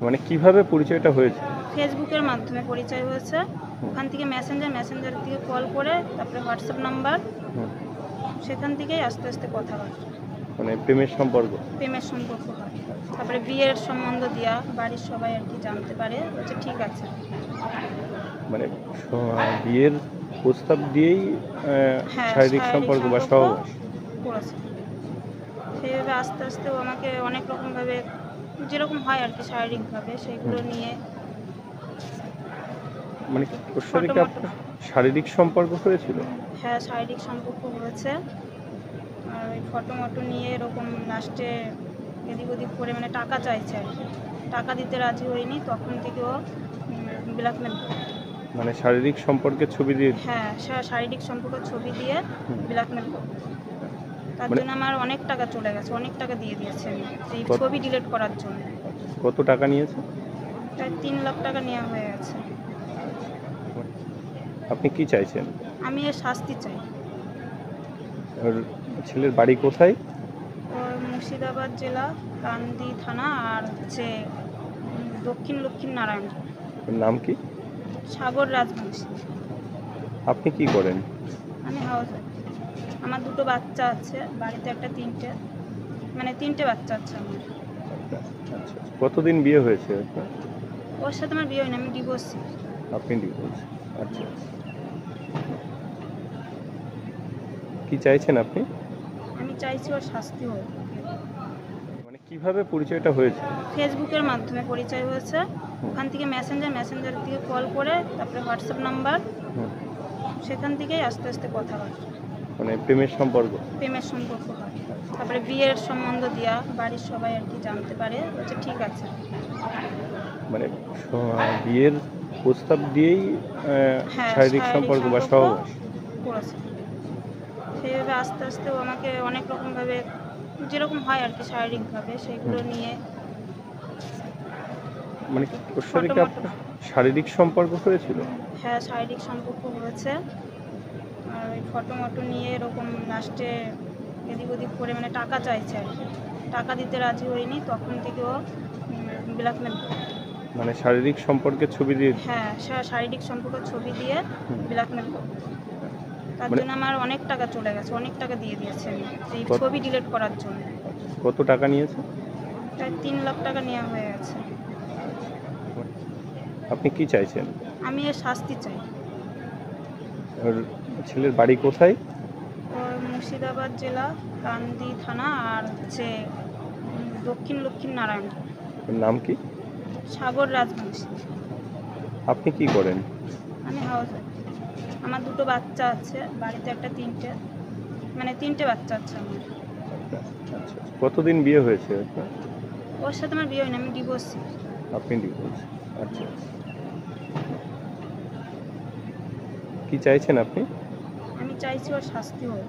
মানে কিভাবে পরিচয়টা হয়েছে? ফেসবুকের মাধ্যমে পরিচয় হয়েছে। ওখান থেকে মেসেঞ্জার থেকে কল করে তারপরে হোয়াটসঅ্যাপ নাম্বার, হুম, সেখান থেকেই আস্তে আস্তে কথাবার্তা, মানে প্রেমের সম্পর্ক। প্রেমের সম্পর্ক হয়। তারপরে বিয়ের সম্বন্ধ দেওয়া, বাড়ির সবাই আর কি জানতে পারে, বলছে ঠিক আছে। মানে বিয়ের প্রস্তাব দিয়েই হ্যাঁ, শারীরিক শারীরিক সম্পর্ক বা সম্পর্ক সহবাস। করেছে। সেইভাবে আস্তে আস্তে ও আমাকে অনেক রকমভাবে, যেরকম হয় আর কি শারীরিকভাবে, সেগুলো হুম, নিয়ে মানে ওর সাথে ফটো কি মটো। আপনার শারীরিক সম্পর্ক হয়েছিল? হ্যাঁ, শারীরিক সম্পর্ক হয়েছে। আর ওই ফটো মটো নিয়ে এরকম লাস্টে এদিক ওদিক করে মানে টাকা চাইছে আর কি। টাকা দিতে রাজি হয়নি, তখন থেকে ও ব্ল্যাকমেল। মানে শারীরিক সম্পর্কের ছবি দিয়ে? হ্যাঁ, শারীরিক সম্পর্কের ছবি দিয়ে হুম, ব্ল্যাকমেল করে। তার মানে জন্য আমার অনেক টাকা চলে গেছে, অনেক টাকা দিয়ে দিয়েছে আমি এই কত ছবি ডিলিট করার জন্য। কত টাকা নিয়েছে? প্রায় 3 লাখ টাকা নেওয়া হয়ে গেছে। আপনি কি চাইছেন? আমি এর শাস্তি চাই। ওর ছেলের বাড়ি কোথায়? ওর মুর্শিদাবাদ জেলা, কান্দি থানা, আর হচ্ছে দক্ষিণ লক্ষ্মীনারায়ণ। ওর নাম কি? সাগর রাজবংশী। আপনি কি করেন? আমি হাউস ওয়াইফ। আমার 2টো বাচ্চা আছে, বাড়িতে একটা 3টে, মানে 3টে বাচ্চা আছে আমার। আচ্ছা, আচ্ছা। কতদিন বিয়ে হয়েছে আপনার? ওর সাথে আমার বিয়ে হয়নি, আমি ডিভোর্সি। আপনি ডিভোর্স। আচ্ছা, আচ্ছা। কি চাইছেন আপনি? আমি চাইছি ওর শাস্তি হোক। মানে কিভাবে পরিচয়টা হয়েছে? ফেসবুকের মাধ্যমে পরিচয় হয়েছে। হুম, ওখান থেকে মেসেঞ্জার থেকে কল করে তারপরে হোয়াটসঅ্যাপ নাম্বার, হুম, সেখান থেকেই আস্তে আস্তে কথাবার্তা, মানে প্রেমের সম্পর্ক। প্রেমের সম্পর্ক হয়। তারপরে বিয়ের সম্বন্ধ দেওয়া, বাড়ির সবাই আর কি জানতে পারে, বলছে ঠিক আছে। মানে বিয়ের প্রস্তাব দিয়েই হ্যাঁ, শারীরিক শারীরিক সম্পর্ক বা সম্পর্ক সহবাস। করেছে। সেইভাবে আস্তে আস্তে ও আমাকে অনেক রকমভাবে, যেরকম হয় আর কি শারীরিকভাবে, সেগুলো হুম, নিয়ে মানে ওর সাথে ফটো কি মটো। আপনার শারীরিক সম্পর্ক হয়েছিল? হ্যাঁ, শারীরিক সম্পর্ক হয়েছে। আর ওই ফটো মটো নিয়ে এরকম লাস্টে এদিক ওদিক করে মানে টাকা চাইছে আর কি। টাকা দিতে রাজি হয়নি, তখন থেকে ও ব্ল্যাকমেল করে। মানে শারীরিক সম্পর্কের ছবি দিয়ে? হ্যাঁ, শারীরিক সম্পর্কের ছবি দিয়ে হুম, ব্ল্যাকমেল করে। তার মানে জন্য আমার অনেক টাকা চলে গেছে, অনেক টাকা দিয়ে দিয়েছে আমি এই কত ছবি ডিলিট করার জন্য। কত টাকা নিয়েছে? প্রায় 3 লাখ টাকা নেওয়া হয়ে গেছে। আপনি কি চাইছেন? আমি এর শাস্তি চাই। ওর ছেলের বাড়ি কোথায়? ওর মুর্শিদাবাদ জেলা, কান্দি থানা, আর হচ্ছে দক্ষিণ লক্ষ্মীনারায়ণ। ওর নাম কি? সাগর রাজবংশী। আপনি কি করেন? আমি হাউস ওয়াইফ। আমার 2টো বাচ্চা আছে, বাড়িতে একটা 3টে, মানে 3টে বাচ্চা আছে আমার। আচ্ছা, আচ্ছা। কতদিন বিয়ে হয়েছে আপনার? ওর সাথে আমার বিয়ে হয়নি, আমি ডিভোর্সি। আপনি ডিভোর্স। আচ্ছা, আচ্ছা। কি চাইছেন আপনি? আমি চাইছি ওর শাস্তি হোক।